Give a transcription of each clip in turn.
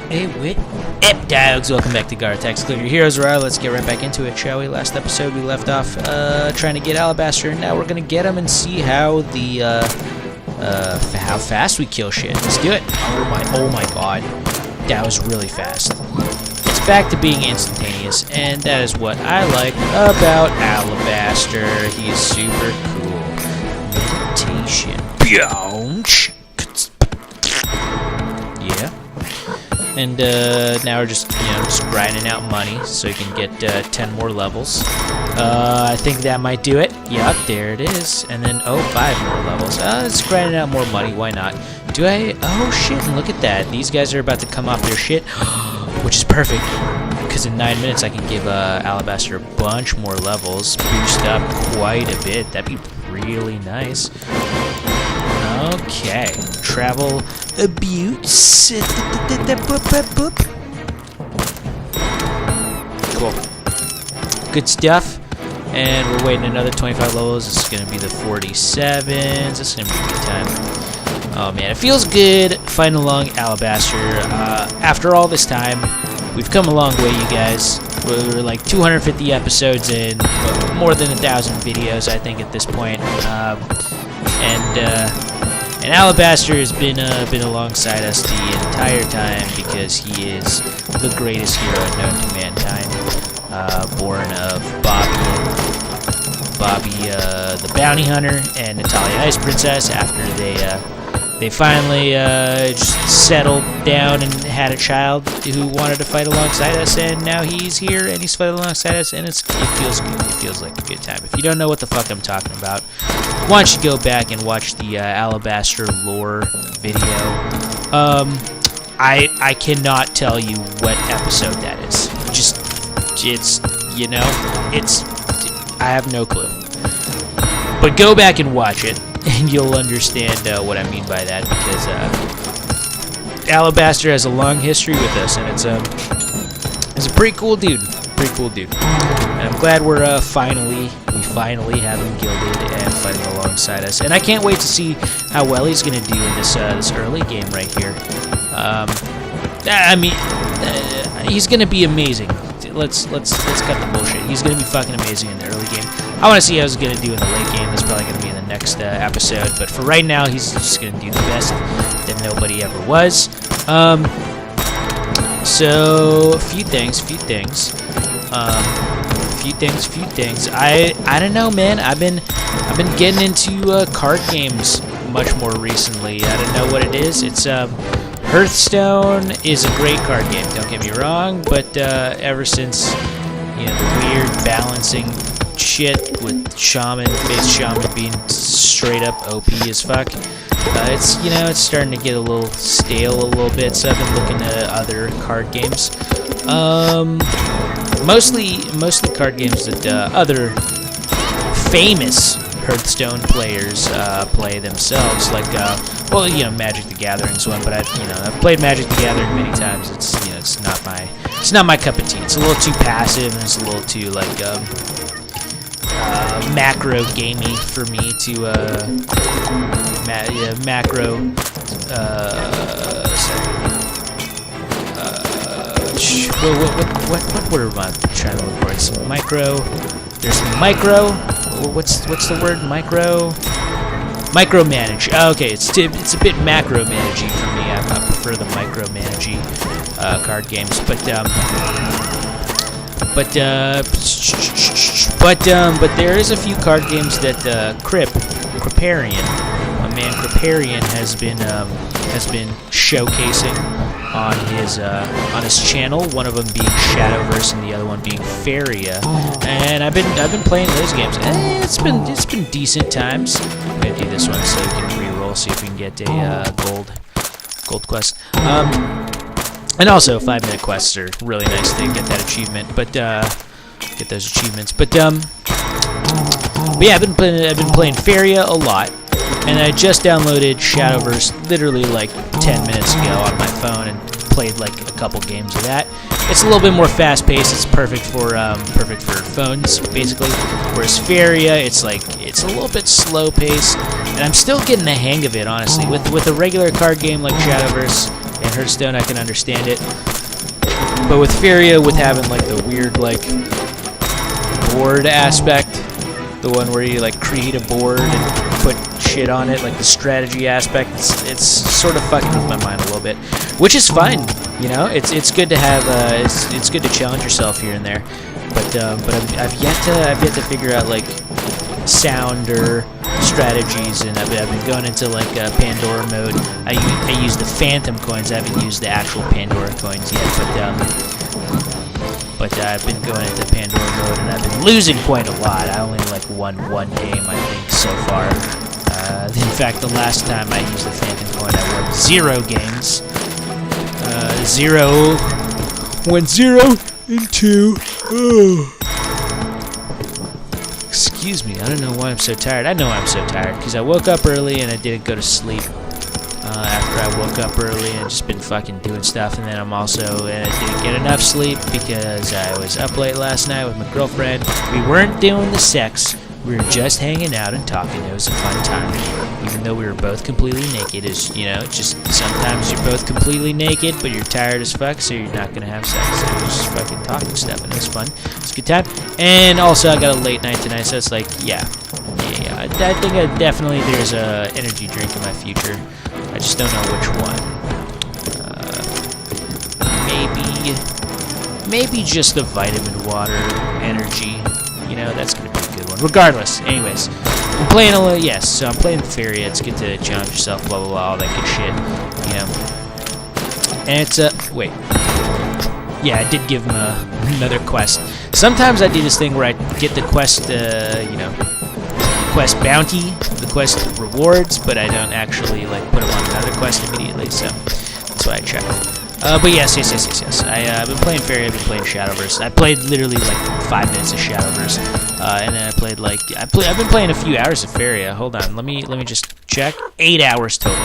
Hey, dogs, welcome back to Garo Tactical. Your heroes are out. Let's get right back into it, shall we? Last episode we left off trying to get Alabaster, and now we're gonna get him and see how how fast we kill shit. Let's do it. Oh my god, that was really fast. It's back to being instantaneous, and that is what I like about Alabaster. He's super cool. Meditation. Yeah. And now we're just grinding out money so you can get 10 more levels. I think that might do it. Yep, there it is. And then 5 more levels. Let's grind out more money. Why not? Oh shit! And look at that. These guys are about to come off their shit, which is perfect because in 9 minutes I can give Alabaster a bunch more levels, boost up quite a bit. That'd be really nice. Okay, travel abuse. Cool. Good stuff. And we're waiting another 25 levels. This is going to be the 47s. This is going to be a good time. Oh man, it feels good fighting along Alabaster. After all this time, we've come a long way, you guys. We're like 250 episodes in, more than 1,000 videos, I think, at this point. And Alabaster has been alongside us the entire time because he is the greatest hero known to mankind. Born of Bobby the Bounty Hunter and Natalia Ice Princess after they finally just settled down and had a child who wanted to fight alongside us, and now he's here and he's fighting alongside us, and it feels good. It feels like a good time. If you don't know what the fuck I'm talking about, why don't you go back and watch the Alabaster lore video. I cannot tell you what episode that is. I have no clue. But go back and watch it, and you'll understand what I mean by that, because Alabaster has a long history with us, and it's a pretty cool dude. And I'm glad we finally have him gilded and fighting alongside us. And I can't wait to see how well he's gonna do in this early game right here. He's gonna be amazing. Let's cut the bullshit. He's gonna be fucking amazing in the early game. I want to see how he's gonna do in the late game. That's probably gonna be in the next episode. But for right now, he's just gonna do the best that nobody ever was. So a few things. I don't know, man. I've been getting into card games much more recently. I don't know what it is. It's Hearthstone is a great card game, don't get me wrong, but ever since the weird balancing shit with base shaman being straight up OP as fuck, it's starting to get a little stale a little bit. So I've been looking at other card games, mostly card games that other famous Hearthstone players play themselves, like Magic the Gathering's one, but I've played Magic the Gathering many times. It's not my cup of tea. It's a little too passive, and it's a little too macro gamey for me to what word am I trying to look for? It's micro. There's micro. What's the word? Micromanage. Okay, it's a bit macro-managey for me. I prefer the micromanagey card games, but there is a few card games that Kriparian has been showcasing on his channel. One of them being Shadowverse and the other one being Faria. And I've been playing those games. It's been decent times. I'm gonna do this one so we can re-roll, see if we can get a gold quest. And also 5-minute quests are really nice to get that achievement. But get those achievements. But yeah, I've been playing Faria a lot. And I just downloaded Shadowverse literally like 10 minutes ago on my phone and played like a couple games of that. It's a little bit more fast-paced. It's perfect for phones, basically. Whereas Faria, it's a little bit slow-paced, and I'm still getting the hang of it, honestly. With a regular card game like Shadowverse, In Hearthstone, I can understand it. But with Feria, with having like the weird like board aspect, the one where you like create a board and put shit on it, like the strategy aspect, it's sort of fucking with my mind a little bit, which is fine. You know, it's good to have it's good to challenge yourself here and there. But I've yet to figure out like sound or strategies, and I've been going into like Pandora mode. I use the Phantom coins. I haven't used the actual Pandora coins yet, but I've been going into Pandora mode, and I've been losing quite a lot. I only like won one game, I think, so far. In fact, the last time I used the Phantom coin, I won 0 games. Went 0 and 2. Excuse me, I don't know why I'm so tired. I know I'm so tired because I woke up early and I didn't go to sleep. After I woke up early and just been fucking doing stuff, and then I didn't get enough sleep because I was up late last night with my girlfriend. We weren't doing the sex. We were just hanging out and talking. It was a fun time, even though we were both completely naked. You know, just sometimes you're both completely naked, but you're tired as fuck, so you're not gonna have sex. So we're just fucking talking stuff, and it was fun. It's a good time. And also, I got a late night tonight, so it's like, yeah. I think there's a energy drink in my future. I just don't know which one. Maybe just the vitamin water energy. You know, that's gonna be a good one. Regardless, anyways, I'm playing so I'm playing Feria. It's good to challenge yourself, blah blah blah, all that good shit, you know. And it's wait, yeah, I did give him another quest. Sometimes I do this thing where I get the quest, you know, quest bounty, the quest rewards, but I don't actually like put them on another quest immediately. So that's why I checked. But yes. I've been playing Feria. I've been playing Shadowverse. I played literally like 5 minutes of Shadowverse, and then I played like I've been playing a few hours of Feria. Hold on, let me just check. 8 hours total.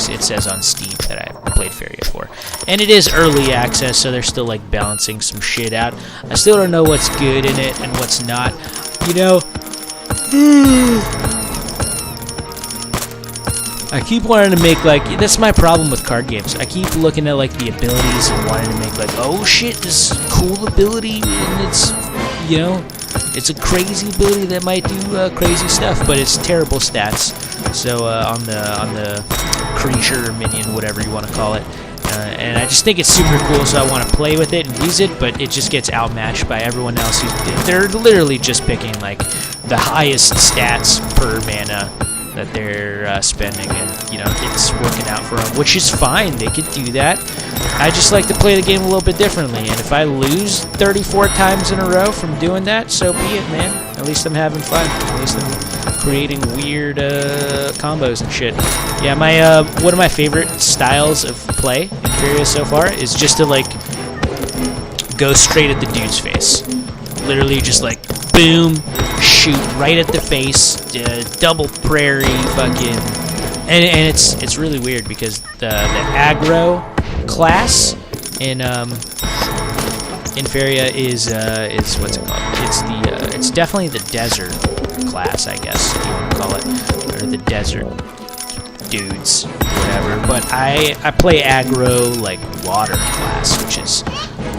It says on Steam that I played Feria for, and it is early access, so they're still like balancing some shit out. I still don't know what's good in it and what's not. You know. I keep wanting to make, like, that's my problem with card games. I keep looking at, like, the abilities and wanting to make, like, oh shit, this is a cool ability, and it's, you know, it's a crazy ability that might do crazy stuff, but it's terrible stats. So, on the creature or minion, whatever you want to call it. And I just think it's super cool, so I want to play with it and use it, but it just gets outmatched by everyone else. They're literally just picking, like, the highest stats per mana that they're spending, and you know, it's working out for them, which is fine. They could do that. I just like to play the game a little bit differently, and if I lose 34 times in a row from doing that, so be it, man. At least I'm having fun. At least I'm creating weird combos and shit. Yeah, my one of my favorite styles of play in Feria so far is just to like go straight at the dude's face. Literally just like boom, shoot right at the face, double prairie, fucking, and it's really weird because the aggro class in Feria is what's it called? It's definitely the desert class, I guess if you want to call it, or the desert dudes, whatever. But I play aggro like water class, which is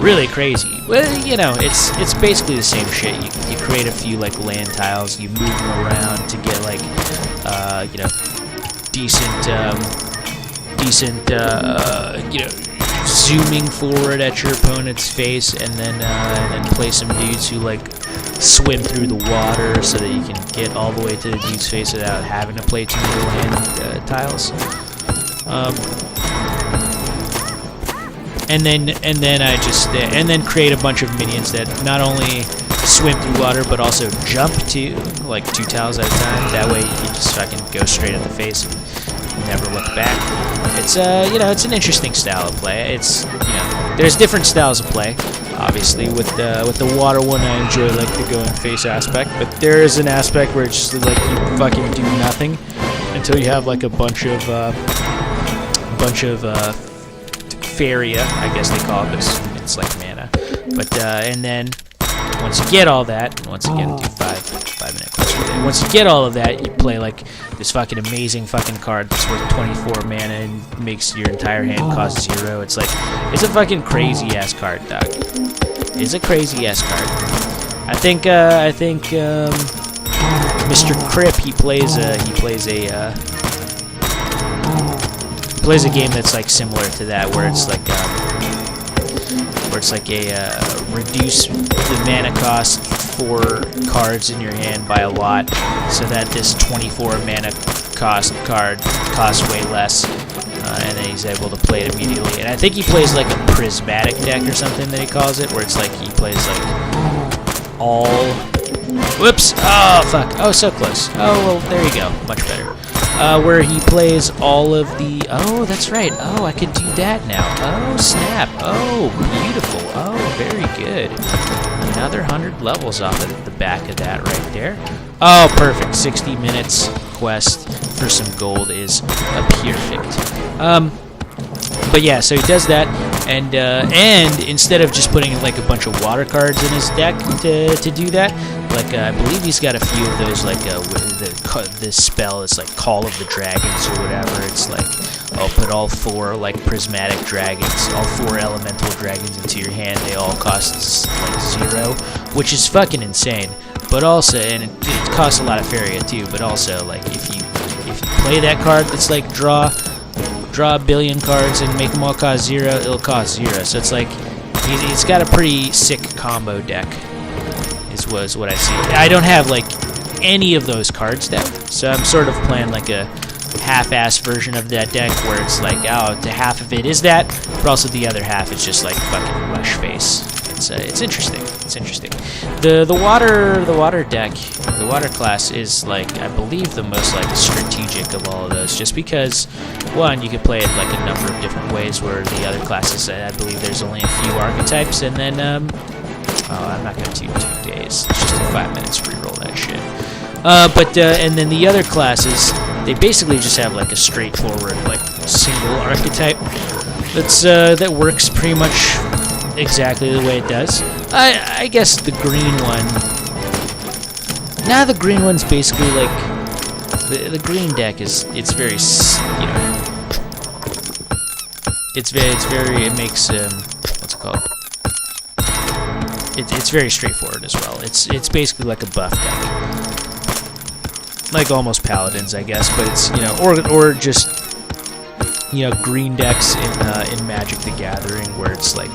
really crazy. Well, you know, it's basically the same shit. You create a few like land tiles, you move them around to get like you know, decent you know, zooming forward at your opponent's face, and then play some dudes who like swim through the water so that you can get all the way to the dude's face without having to play too many land tiles. And then I just create a bunch of minions that not only swim through water but also jump too, like 2 tiles at a time. That way you can just fucking go straight in the face and never look back. It's you know, it's an interesting style of play. It's, you know, there's different styles of play. Obviously, with the water one, I enjoy like the go in face aspect, but there is an aspect where it's just like you fucking do nothing until you have like a bunch of Feria, I guess they call it, but it's like mana. But and then once you get all that, once again do five 5-minute quest per day. Once you get all of that, you play like this fucking amazing fucking card that's worth 24 mana and makes your entire hand cost 0. It's like, it's a fucking crazy ass card, dog. It's a crazy ass card. I think Mr. Crip, he plays a game that's like similar to that, where it's like reduce the mana cost for cards in your hand by a lot, so that this 24 mana cost card costs way less, and then he's able to play it immediately. And I think he plays like a prismatic deck or something that he calls it, where it's like he plays like all. Whoops! Oh fuck! Oh, so close. Oh well, there you go. Much better. Where he plays all of the... Oh, that's right. Oh, I could do that now. Oh, snap. Oh, beautiful. Oh, very good. Another 100 levels off of the back of that right there. Oh, perfect. 60 minutes quest for some gold is perfect. But yeah, so he does that, and instead of just putting like a bunch of water cards in his deck to do that, like I believe he's got a few of those, like the spell is like Call of the Dragons or whatever. It's like, I'll put all 4 like prismatic dragons, all 4 elemental dragons into your hand. They all cost like 0, which is fucking insane. But also, and it costs a lot of Feria too. But also, like if you play that card that's like draw a billion cards and make them all cost 0, it'll cost 0. So it's like he's got a pretty sick combo deck. Was what I see. I don't have like any of those cards though, so I'm sort of playing like a half-ass version of that deck, where it's like, oh, the half of it is that, but also the other half is just like fucking rush face. It's interesting. It's interesting. The water deck, the water class is like, I believe, the most like strategic of all of those, just because one, you could play it like a number of different ways, where the other classes, I believe there's only a few archetypes, and then oh, I'm not going to do 2 days. It's just 5 minutes to reroll that shit. And then the other classes, they basically just have like a straightforward, like single archetype that works pretty much exactly the way it does. I guess the green one. Nah, the green one's basically like the green deck is, it's very, you know, it makes what's it called? It's very straightforward as well. It's basically like a buff deck, like almost paladins, I guess. But it's, you know, or just, you know, green decks in Magic the Gathering, where it's like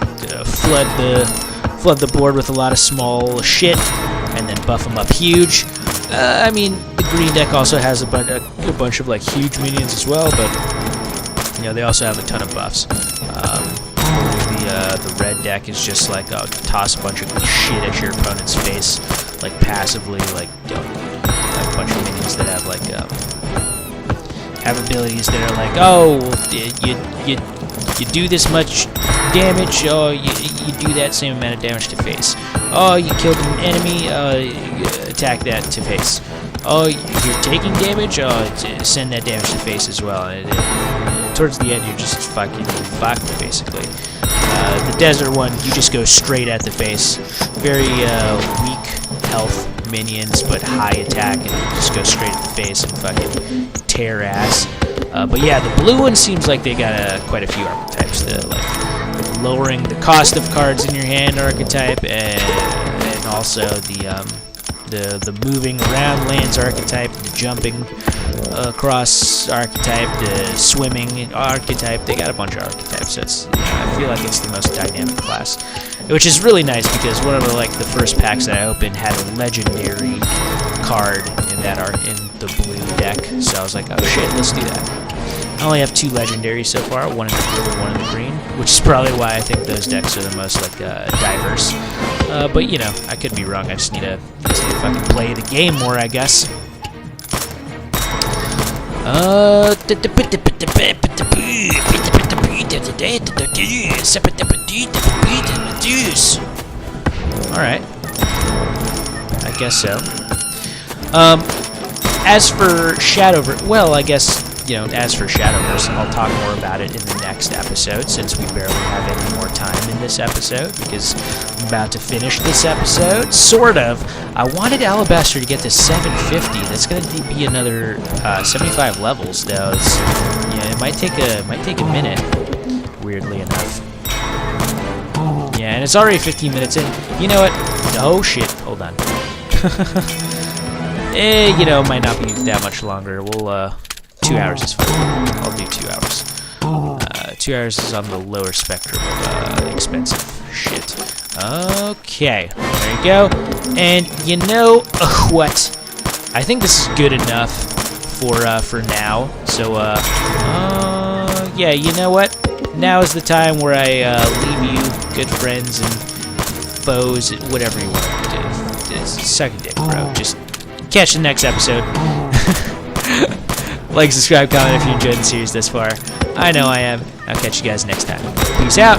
flood the board with a lot of small shit and then buff them up huge. I mean, the green deck also has a bunch of like huge minions as well, but you know, they also have a ton of buffs. The red deck is just like, oh, toss a bunch of shit at your opponent's face, like passively, like a bunch of minions that have like have abilities that are like, oh, you do this much damage, oh, you do that same amount of damage to face. Oh, you killed an enemy, attack that to face. Oh, you're taking damage, oh, send that damage to face as well. Towards the end, you're just fucking fucked, basically. The desert one, you just go straight at the face. Very weak health minions, but high attack, and you just go straight at the face and fucking tear ass. But yeah, the blue one seems like they got quite a few archetypes. The like lowering the cost of cards in your hand archetype, and also the moving around lands archetype, the jumping across archetype, the swimming archetype. They got a bunch of archetypes. So it's, you know, I feel like it's the most dynamic class, which is really nice, because one of the first packs that I opened had a legendary card in the blue deck. So I was like, oh shit, let's do that. I only have 2 legendaries so far, one in the blue and one in the green, which is probably why I think those decks are the most like diverse. But you know, I could be wrong. I just need to fucking play the game more, I guess. Alright. I guess so. As for Shadowverse, well, I guess, you know, as for Shadowverse, I'll talk more about it in the next episode, since we barely have any more time in this episode, because about to finish this episode. Sort of. I wanted Alabaster to get to 750. That's going to be another 75 levels, though. Yeah, it might take a minute, weirdly enough. Yeah, and it's already 15 minutes in. You know what? Oh, shit. Hold on. You know, it might not be that much longer. We'll, 2 hours is fine. I'll do 2 hours. 2 hours is on the lower spectrum of expensive shit. Okay, there you go. And you know what? I think this is good enough for now. So, yeah, you know what? Now is the time where I leave you, good friends and foes, whatever you want to do. Suck a dick, bro. Just catch the next episode. Like, subscribe, comment if you enjoyed the series thus far. I know I am. I'll catch you guys next time. Peace out.